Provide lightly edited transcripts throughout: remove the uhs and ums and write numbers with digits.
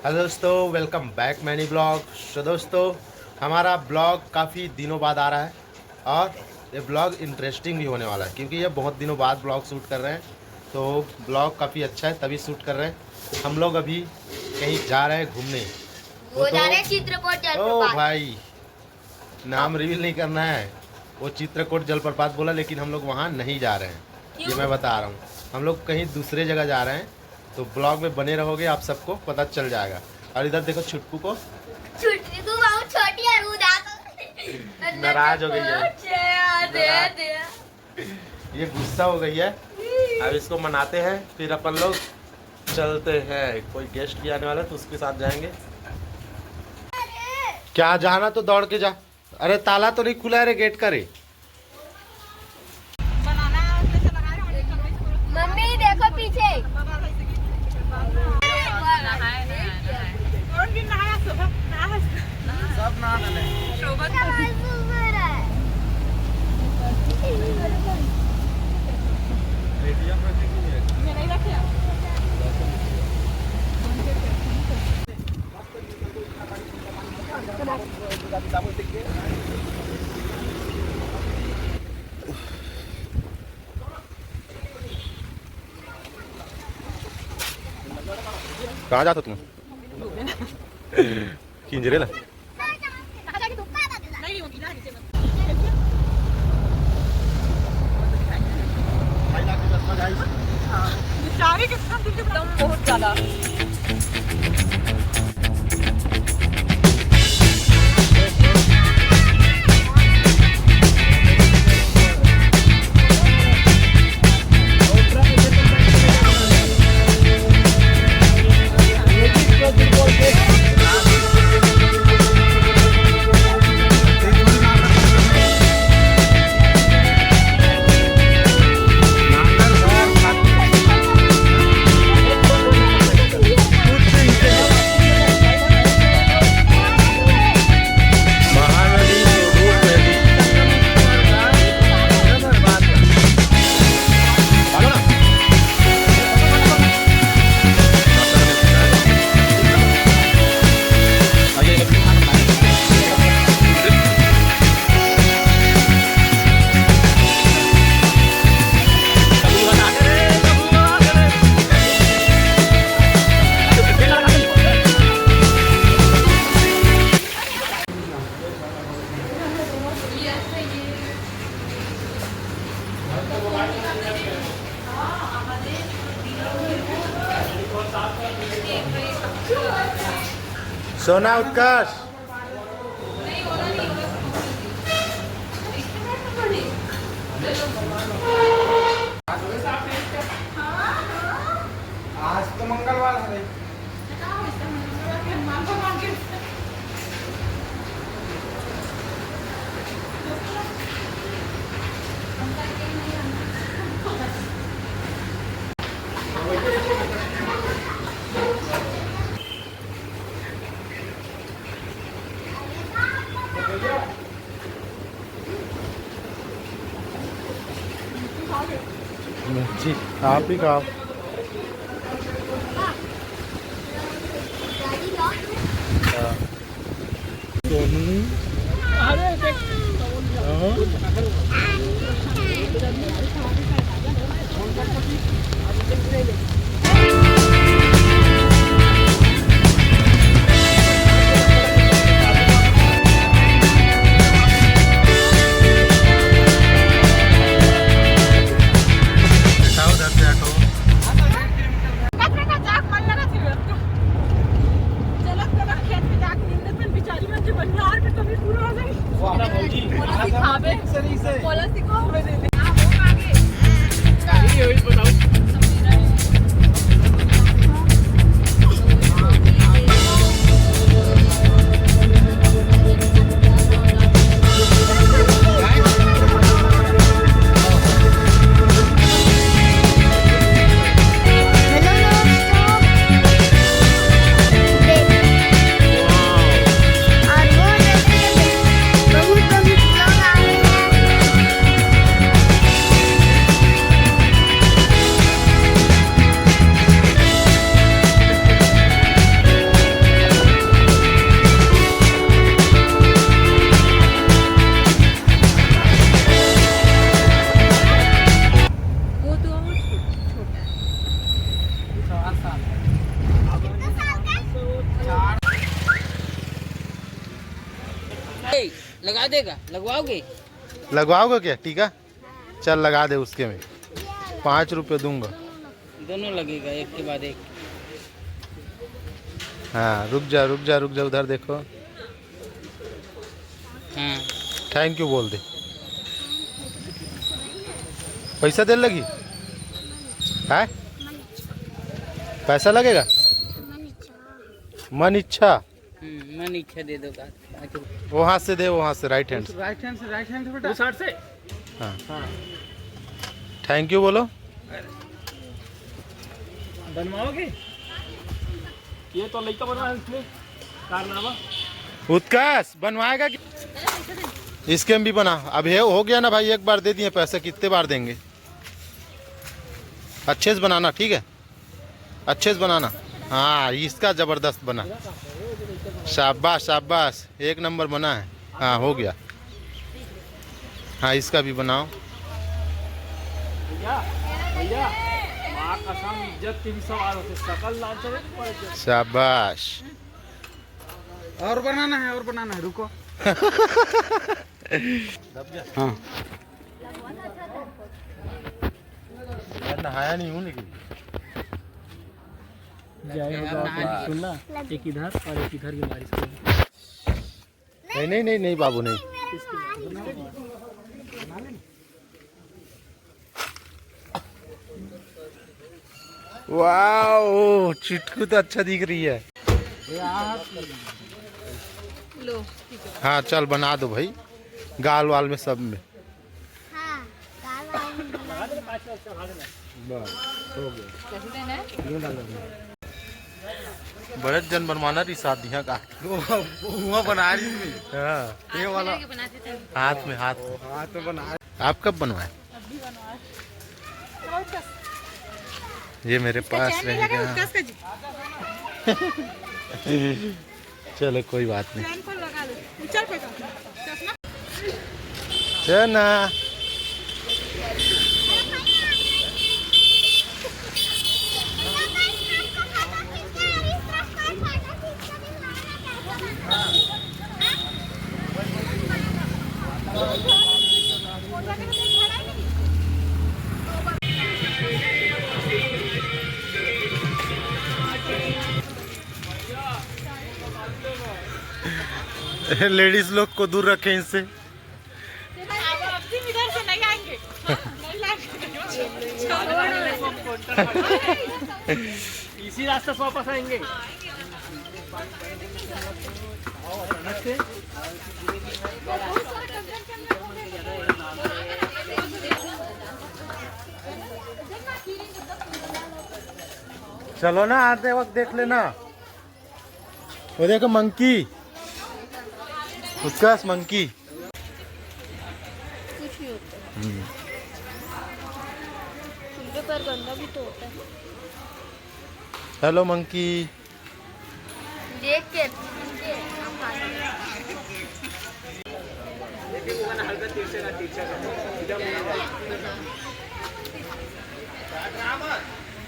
Hello दोस्तों, welcome back many blog. तो दोस्तों, हमारा ब्लॉग काफ़ी दिनों बाद आ रहा है और ये ब्लॉग इंटरेस्टिंग भी होने वाला है क्योंकि ये बहुत दिनों बाद ब्लॉग शूट कर रहे हैं। तो ब्लॉग काफ़ी अच्छा है, तभी शूट कर रहे हैं। हम लोग अभी कहीं जा रहे हैं घूमने। वो जा रहे हैं चित्रकूट ओ जलप्रपात। भाई, नाम रिवील नहीं करना है। वो चित्रकूट जलप्रपात बोला, लेकिन हम लोग वहाँ नहीं जा रहे हैं। ये मैं बता रहा हूँ, हम लोग कहीं दूसरे जगह जा रहे हैं। तो ब्लॉग में बने रहोगे, आप सबको पता चल जाएगा। और इधर देखो छुटकू को, छुट्टी तू बहुत छोटी है, रुदा नाराज हो गई है। ये गुस्सा हो गई है। अब इसको मनाते हैं, फिर अपन लोग चलते हैं। कोई गेस्ट भी आने वाला है तो उसके साथ जाएंगे। क्या जाना तो दौड़ के जा। अरे ताला तो नहीं खुला है रे गेट का रे। मम्मी देखो पीछे। सब नहाने कहाँ जाता तुम? किंजरेला बहुत ज्यादा। सोना उत्कर्ष। आज तो मंगलवार है। जी आप ही खाओ। खेत में जाके नींद में बेचारी में जो बनियार में कभी लगा देगा, लगवाओगे? लगवाओगे क्या टीका? चल लगा दे उसके में 5 रुपये दूंगा। दोनों लगेगा एक के बाद एक। हाँ रुक जा उधर देखो। हाँ थैंक यू बोल दे। पैसा दे लगी है? पैसा लगेगा? मन इच्छा। मन इच्छा दे दो का 5 रुपये। वो हाथ से दे, वो हाथ से राइट हैंड से। राइट हैंड से बेटा। उस साइड से। हाँ थैंक यू बोलो। बनवाओगे? ये तो लड़का बनवा इसमें कारनामा। उत्कर्ष बनवाएगा कि इसके में भी बना? अब है हो गया ना भाई, एक बार दे दिए पैसे, कितने बार देंगे? अच्छे से बनाना, ठीक है? अच्छे से बनाना। हाँ इसका ज़बरदस्त बना। शाबाश शाबाश, एक नंबर बना है। हाँ हो गया। हाँ इसका भी बनाओ। भैया माँ कसम इज्जत की भी सवाल होते, सकल लाल से। शाबाश। और बनाना है, रुको। हाँ नहाया नहीं हूँ लेकिन। सुनना, एक इधर और एक इधर की बारिश को। नहीं बाबू नहीं। वाओ चिटकू तो अच्छा दिख रही है। हाँ चल बना दो भाई, गाल वाल में सब में। हाँ, दाल वाल बस हो गया। बड़े जन बनवाना रही शादियाँ का। वो बना रही थी। हाँ ये वाला हाथ में बना। आप कब बनवाए? ये मेरे पास रहेगा। चलो कोई बात नहीं। चल ना। लेडीज लोग को दूर रखें इनसे। इधर से नहीं आएंगे। इसी रास्ते से वापस आएंगे। चलो ना आते वक्त देख लेना। वो देखो मंकी, उसका मंकी। कुछ नहीं होता। चूल्हे पर गंदा भी तो होता है। Hello monkey. देख के हम खा लेंगे।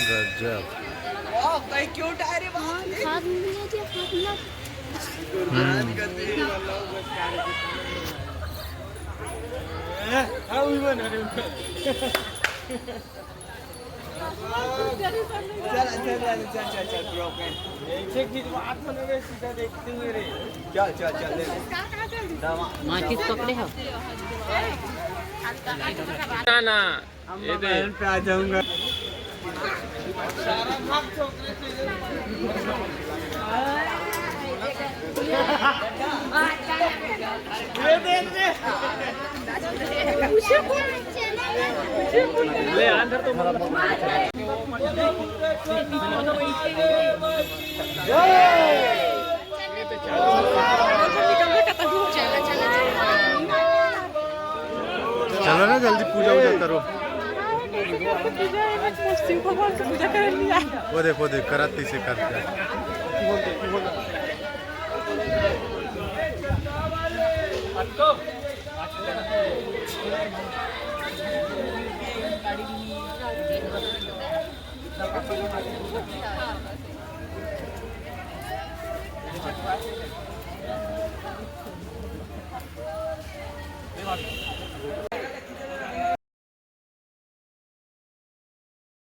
गजब। हाथ मिला दिया, हाथ मिला। माचिस पकड़े हो? ना ये पे आ जाऊंगा। ले अंदर तो चलो ना जल्दी पूजा वूजा करो। वो देखो देख कराती से करते हैं। काट